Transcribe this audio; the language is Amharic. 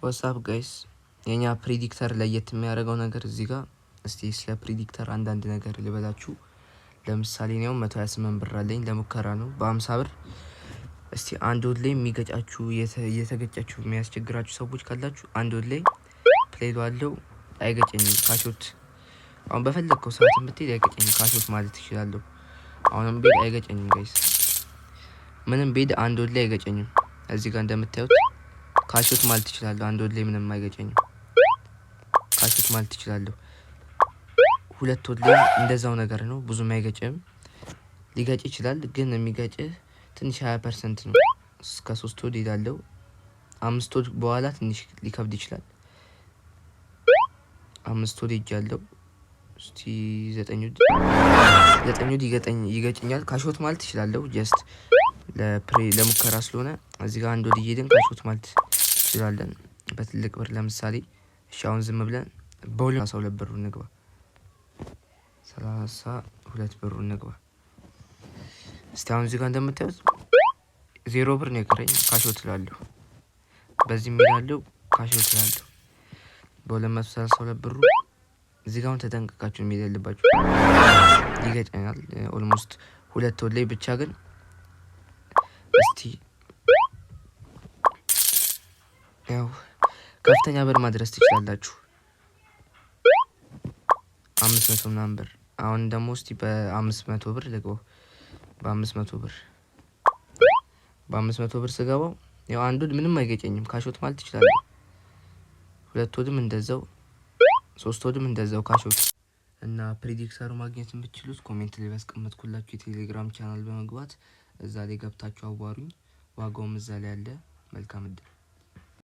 ዋትስአፕ ጋይስ የኛ ፕሪዲክተር ለየት የሚያደርገው ነገር እዚህ ጋር እስቲ ስለ ፕሪዲክተር አንዳንድ ነገር ልበላችሁ። ለምሳሌ ነው 128 ብር አለኝ ለሙከራ ነው በ50 ብር። እስቲ አንድ ወድ ላይ የሚገጫችሁ የተገጫችሁ የሚያስቸግራችሁ ሰዎች ካላችሁ አንድ ወድ ላይ ፕሌይ አለው አይገጨኝም ካሾት። አሁን በፈለግከው ሰዓት ብትሄድ አይገጨኝም ካሾት ማለት ይችላል። አሁንም ቤት አይገጨኝም ጋይስ ምንም ቤት አንድ ወድ ላይ አይገጨኝም። እዚህ ጋር እንደምታዩት ካሾት ማለት ይችላል። አንድ ወድ ላይ ምንም አይገጨኝም ካሾት ማለት ይችላል። ሁለት ወድ ላይ እንደዛው ነገር ነው ብዙም አይገጭም። ሊገጭ ይችላል ግን የሚገጭ ትንሽ 20% ነው። እስከ 3 ወድ ይላልው 5 ወድ በኋላ ትንሽ ሊከብድ ይችላል። 5 ወድ ይጃለው እስቲ 9 ወድ ይገጭኛል ካሾት ማለት ይችላል። ጀስት ለሙከራ ስለሆነ እዚህ ጋር አንድ ወድ ይሄድን ካሾት ማለት ይችላል። በትልቅ ብር ለምሳሌ ሻውን ዝም ብለን በ32 ብር እንግባ 32 ብር እንግባ። እስቲ አሁን እዚህ ጋር እንደምታዩት 0 ብር ነው የቀረኝ ካሾት እላለሁ። በዚህ ሜዳለው ካሾት እላለሁ በ232 ብሩ። እዚህ ጋር ተጠንቀቃችሁ ሜዳ ያለባችሁ ይገጨኛል ኦልሞስት ሁለት ወድ ላይ ብቻ ግን እስቲ ያው ከፍተኛ ብር ማድረስ ትችላላችሁ 500 ምናምን ብር። አሁን ደግሞ እስቲ በ500 ብር ልገው በ500 ብር ስገባው ያው አንድ ወድ ምንም አይገጨኝም ካሾት ማለት ይችላል። ሁለት ወድም እንደዛው 3 ወድም እንደዛው ካሾት እና ፕሪዲክተሩ ማግኘት የምትችሉት ኮሜንት ላይ ያስቀመጥኩላችሁ የቴሌግራም ቻናል በመግባት እዛ ላይ ገብታችሁ አዋሩኝ። ዋጋውም እዛ ላይ አለ። መልካም እድል